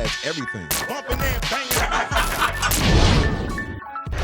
touch everything. Bumping and banging.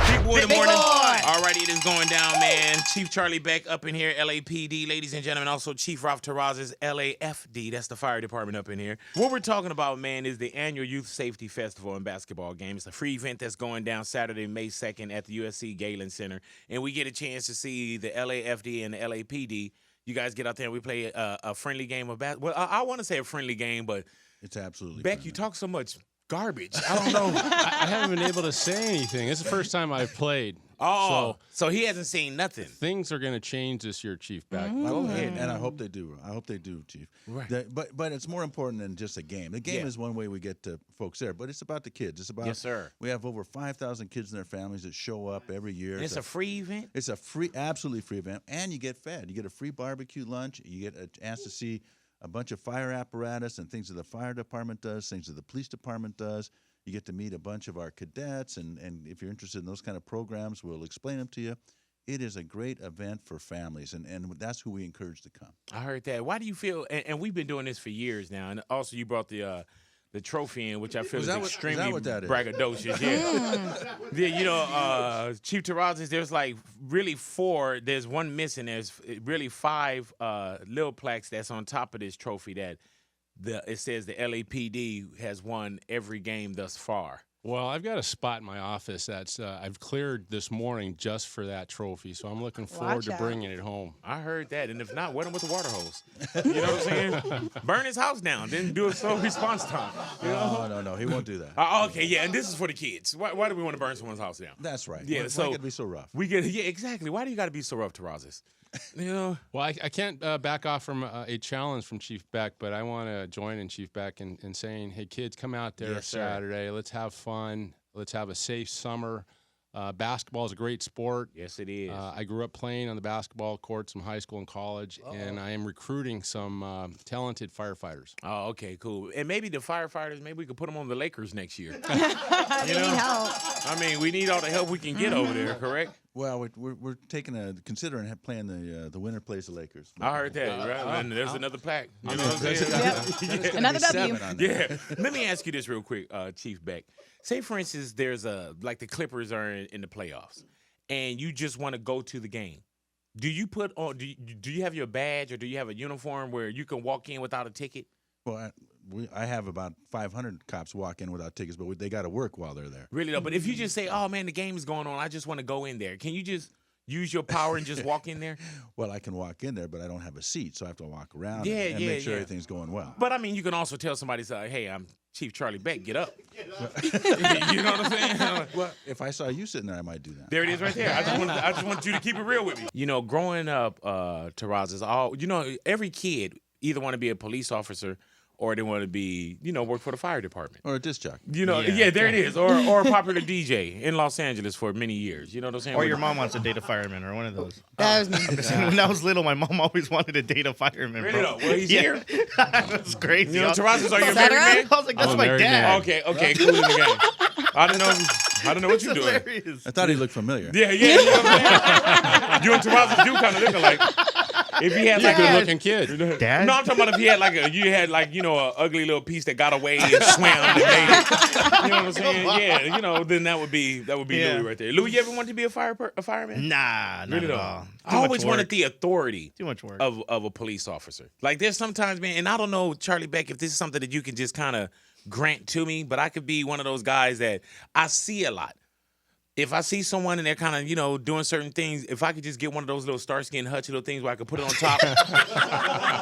Big boy, the Big morning. boy. Alrighty, it is going down, man. Chief Charlie Beck up in here, LAPD, ladies and gentlemen. Also, Chief Ralph Terrazas, LAFD. That's the fire department up in here. What we're talking about, man, is the annual Youth Safety Festival and basketball game. It's a free event that's going down Saturday, May 2nd at the USC Galen Center. And we get a chance to see the LAFD and the LAPD. You guys get out there and we play a friendly game of basketball. Well, I want to say a friendly game, but It's absolutely Beck, friendly. you talk so much garbage. I don't know. I haven't been able to say anything. It's the first time I've played. Oh, so he hasn't seen nothing. Things are going to change this year, Chief Beck. Go ahead. And I hope they do. I hope they do, Chief. Right. But it's more important than just a game. The game is one way we get to folks there, but it's about the kids. It's about Yes, sir. We have over 5,000 kids and their families that show up every year. And it's a free event? It's a absolutely free event, and you get fed. You get a free barbecue lunch. You get a chance to see a bunch of fire apparatus and things that the fire department does, things that the police department does. You get to meet a bunch of our cadets, and if you're interested in those kind of programs, we'll explain them to you. It is a great event for families, and that's who we encourage to come. I heard that. Why do you feel? And we've been doing this for years now. And also, you brought the trophy in, which I feel is extremely what that is? braggadocious. Yeah. Yeah, you know, Chief Terrazas, there's like really 4. There's one missing. There's really 5 little plaques that's on top of this trophy that it says the LAPD has won every game thus far. Well, I've got a spot in my office that's I've cleared this morning just for that trophy, so I'm looking forward Watch to out. bringing it home. I heard that, and if not, wet him with the water hose. You know what I'm saying? Burn his house down, then do a slow response time. You know? No, he won't do that. Okay, yeah, and this is for the kids. Why do we want to burn someone's house down? That's right. Yeah, Why so could it be so rough? Yeah, exactly. Why do you got to be so rough, Terrazas? You know, Well, I can't back off from a challenge from Chief Beck, but I want to join in Chief Beck in saying, hey, kids, come out there Yes, sir. Saturday. Let's have fun. Let's have a safe summer. Basketball is a great sport. yes, it is. I grew up playing on the basketball courts in high school and college, and I am recruiting some talented firefighters. Oh, okay, cool. And maybe the firefighters, maybe we could put them on the Lakers next year. They need help. I mean, we need all the help we can get over there, correct? Well, we're considering playing the winner plays the Lakers. I heard that, right? And there's another plaque. You know what I'm saying? Yep. Another W. Yeah. Let me ask you this real quick, Chief Beck. Say, for instance, there's like the Clippers are in the playoffs, and you just want to go to the game. Do you put on? Do you have your badge or do you have a uniform where you can walk in without a ticket? Well, I have about 500 cops walk in without tickets, but they got to work while they're there. Really though. But if you just say, "Oh man, the game is going on. I just want to go in there," can you just use your power and just walk in there? Well, I can walk in there, but I don't have a seat, so I have to walk around Yeah, and make sure yeah. everything's going well. But I mean, you can also tell somebody, "Hey, I'm Chief Charlie Beck. Get up." You know what I'm saying? Well, if I saw you sitting there, I might do that. There it is, right there. I just want you to keep it real with me. You know, growing up, Terrazas, every kid either want to be a police officer or they want to be, work for the fire department. Or a disc jockey. Yeah, there it is. Or a popular DJ in Los Angeles for many years. You know what I'm saying? Or your mom wants to date a fireman, or one of those. That was me. When I was little, my mom always wanted to date a fireman. Really bro. though? Well, he's here. That's crazy. You know, Terrazas, are you a Is that married man? right? I was like, that's I'm a my married dad. man. Okay, cool in the game. I don't know what you're doing. Hilarious. I thought he looked familiar. Yeah, you know what I'm saying? You and Terrazas do kind of look alike. If he had like a Good-looking kid. Dad? No, I'm talking about if he had a ugly little piece that got away and swam and made it. You know what I'm saying? Yeah, then that would be Yeah. Louis right there. Louis, you ever wanted to be a fireman? Nah, not Really at though? all. I always wanted the authority Too much work. of a police officer. Like there's sometimes, man, and I don't know, Charlie Beck, if this is something that you can just kind of grant to me, but I could be one of those guys that I see a lot. If I see someone and they're kind of, doing certain things, if I could just get one of those little Starsky and Hutch little things where I could put it on top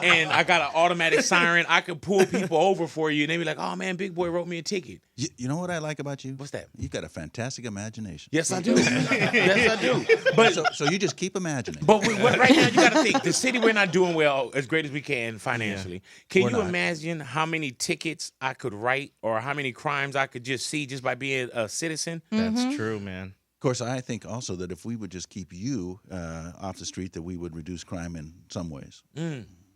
and I got an automatic siren, I could pull people over for you and they be like, oh man, Big Boy wrote me a ticket. You know what I like about you? What's that? You got a fantastic imagination. Yes, I do. Yes, I do. But So you just keep imagining. right now, you got to think, the city, we're not doing well as great as we can financially. Can We're you not. imagine how many tickets I could write or how many crimes I could just see just by being a citizen? That's true, man. Of course, I think also that if we would just keep you off the street, that we would reduce crime in some ways.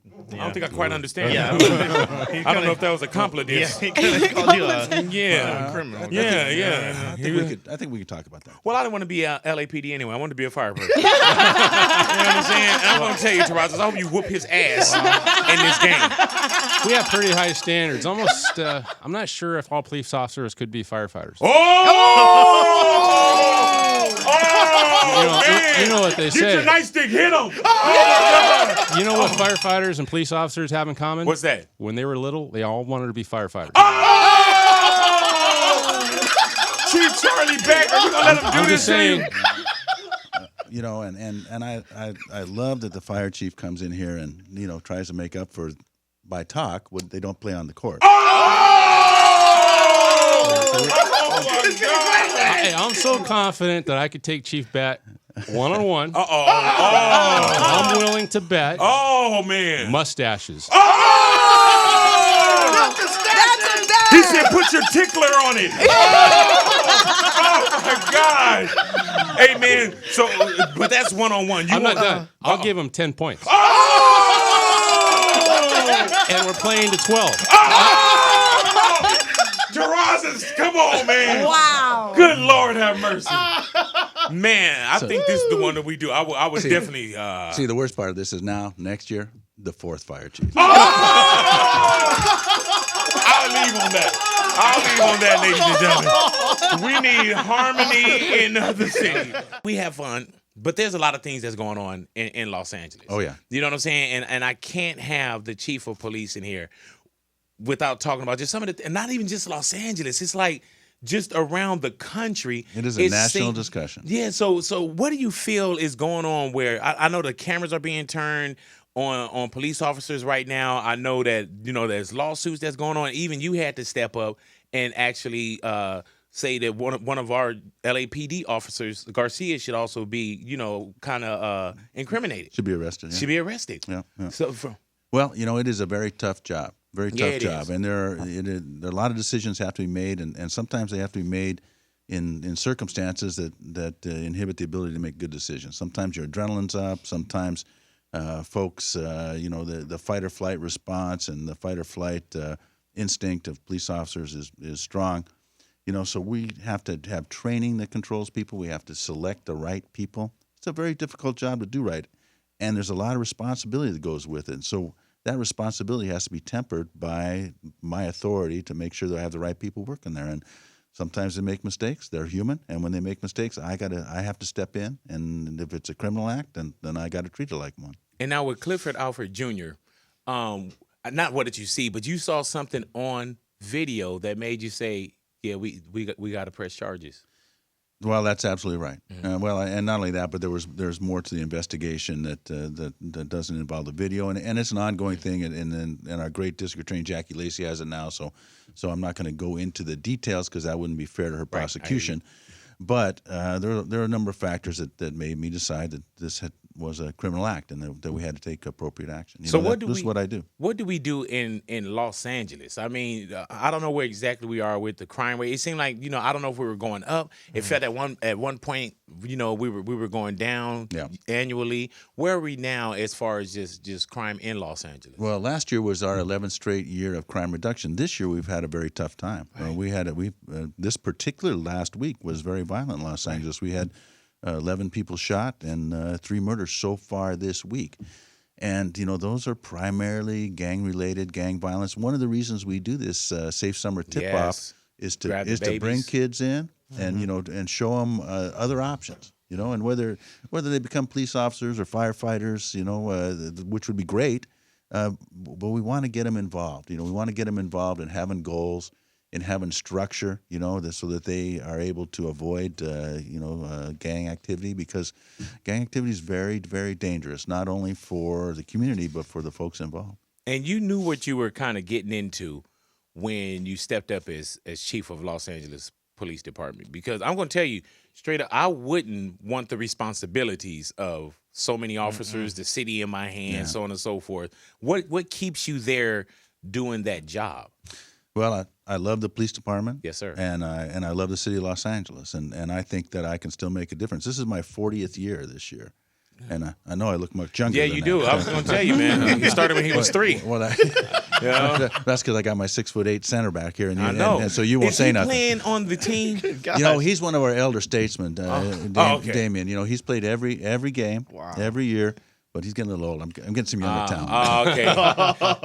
I don't think I quite understand. Yeah. I don't know if that was a compliment. Yeah, he could have called you a Yeah. criminal. Yeah. I think we could talk about that. Well, I didn't want to be a LAPD anyway. I wanted to be a fire person. You know what I'm saying? And I'm going to tell you, Terrazas, I hope you whoop his ass in this game. We have pretty high standards. Almost, I'm not sure if all police officers could be firefighters. You know what they say. Get your nightstick, hit him. You know what firefighters and police officers have in common? What's that? When they were little, they all wanted to be firefighters. Chief Charlie Beck, are you going to let him do I'm this just saying. You know, and I love that the fire chief comes in here and, you know, tries to make up for by talk what they don't play on the court. Hey, I'm so confident that I could take Chief Beck one-on-one. I'm willing to bet. Oh, man. Mustaches. He said, put your tickler on it. Oh, my God. Hey, man, so, but that's one-on-one. I'm not done. I'll give him 10 points. And we're playing to 12. Terrazas, come on, man. Wow. Good Lord have mercy. Man, I think this is the one that we do. I would definitely. See, the worst part of this is now, next year, the 4th fire chief. I'll leave on that, ladies and gentlemen. We need harmony in the city. We have fun, but there's a lot of things that's going on in Los Angeles. Oh, yeah. You know what I'm saying? And I can't have the chief of police in here without talking about just some of the, and not even just Los Angeles. It's like just around the country. It is a national discussion. Yeah. So what do you feel is going on where I know the cameras are being turned on police officers right now? I know that, you know, there's lawsuits that's going on. Even you had to step up and actually say that one of our LAPD officers, Garcia, should also be, you know, kind of incriminated. Should be arrested. Yeah. Should be arrested. Yeah. So Well, you know, it is a very tough job. Very Yeah, tough it job. is. And there are a lot of decisions have to be made, and sometimes they have to be made in circumstances that inhibit the ability to make good decisions. Sometimes your adrenaline's up. Sometimes folks, you know, the fight or flight response and the fight or flight instinct of police officers is strong. You know, so we have to have training that controls people. We have to select the right people. It's a very difficult job to do right, and there's a lot of responsibility that goes with it. So that responsibility has to be tempered by my authority to make sure that I have the right people working there. And sometimes they make mistakes. They're human, and when they make mistakes, I have to step in. And if it's a criminal act, then I got to treat it like one. And now with Clifford Alfred Jr., not what did you see, but you saw something on video that made you say, "Yeah, we got to press charges." Well, that's absolutely right. Mm-hmm. Well, and not only that, but there's more to the investigation that doesn't involve the video, and it's an ongoing thing. And our great district attorney Jackie Lacey has it now, so I'm not going to go into the details because that wouldn't be fair to her prosecution. But there are a number of factors that made me decide that this was a criminal act and that we had to take appropriate action. This is what I do. What do we do in Los Angeles? I mean, I don't know where exactly we are with the crime rate. It seemed like, you know, I don't know if we were going up. It felt at one point, you know, we were going down annually. Where are we now as far as just crime in Los Angeles? Well, last year was our 11th straight year of crime reduction. This year we've had a very tough time. This particular last week was very violent in Los Angeles. We had 11 people shot and 3 murders so far this week. And, you know, those are primarily gang-related, gang violence. One of the reasons we do this Safe Summer Tip-Off is to bring kids in and, you know, and show them other options, you know, and whether they become police officers or firefighters, you know, which would be great, but we want to get them involved. You know, we want to get them involved in having goals, in having structure, you know, so that they are able to avoid, gang activity, because gang activity is very, very dangerous, not only for the community, but for the folks involved. And you knew what you were kind of getting into when you stepped up as chief of Los Angeles Police Department, because I'm going to tell you straight up, I wouldn't want the responsibilities of so many officers, the city in my hands, so on and so forth. What keeps you there doing that job? Well, I love the police department. Yes, sir. And I love the city of Los Angeles, and I think that I can still make a difference. This is my 40th year this year. And I know I look much younger. Yeah, than you that. do. I was going to tell you, man. He started when he was 3. Well, Yeah. that's because I got my 6'8" center back here, and I know. and so you won't Is say he nothing. playing on the team? You know, he's one of our elder statesmen, okay. Damien. You know, he's played every game, every year, but he's getting a little old. I'm getting some younger talent. Okay.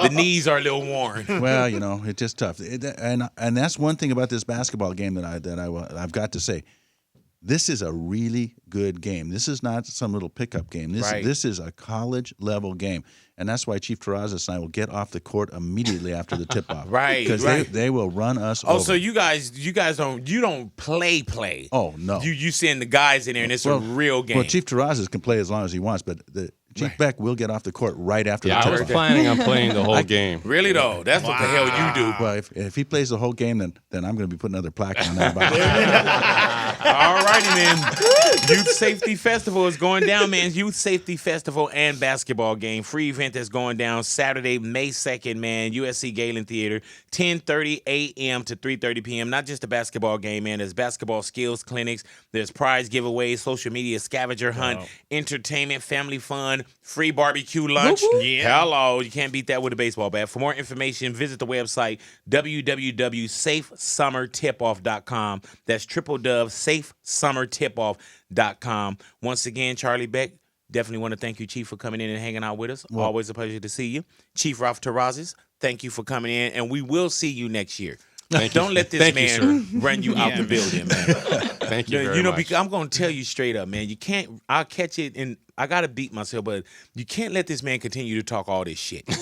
The knees are a little worn. Well, you know, it's just tough, and that's one thing about this basketball game that I've got to say. This is a really good game. This is not some little pickup game. This is a college level game, and that's why Chief Terrazas and I will get off the court immediately after the tip off. Right, because they will run us. Oh, over. so you guys don't play. Oh no, you send the guys in there and it's a real game. Well, Chief Terrazas can play as long as he wants, but Chief Beck will get off the court right after the Yeah, tip I was off. planning on playing the whole game. Really though, that's what the hell you do. Well, if he plays the whole game, then I'm going to be putting another plaque on that box. All righty, man. Youth Safety Festival is going down, man. Youth Safety Festival and basketball game. Free event that's going down Saturday, May 2nd, man. USC Galen Theater, 10:30 a.m. to 3:30 p.m. Not just a basketball game, man. There's basketball skills clinics. There's prize giveaways, social media scavenger hunt, entertainment, family fun, free barbecue lunch. Yeah. Hello. You can't beat that with a baseball bat. For more information, visit the website www.safesummertipoff.com. That's www.safesummertipoff.com. Once again, Charlie Beck, definitely want to thank you, Chief, for coming in and hanging out with us. Always a pleasure to see you. Chief Ralph Terrazas, thank you for coming in, and we will see you next year. Don't let this man run you out the building, man. Thank you very much. Because I'm going to tell you straight up, man. You can't. I'll catch it, and I got to beat myself, but you can't let this man continue to talk all this shit. All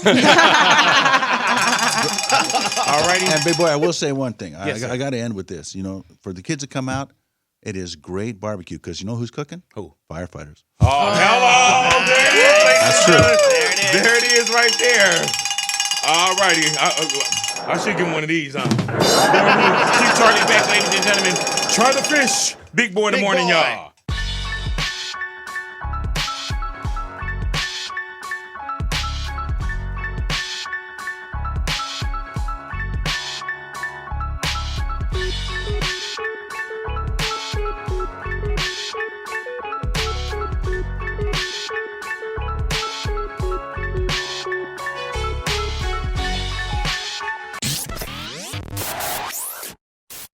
righty. And big boy, I will say one thing. Yes, sir. I got to end with this. You know, for the kids to come out, it is great barbecue because you know who's cooking? Who? Firefighters. Oh, hello. There it is. That's true. There it is right there. All righty. I should give him one of these, huh? Chief Charlie Beck, ladies and gentlemen. Try the fish. Big boy in the morning, y'all.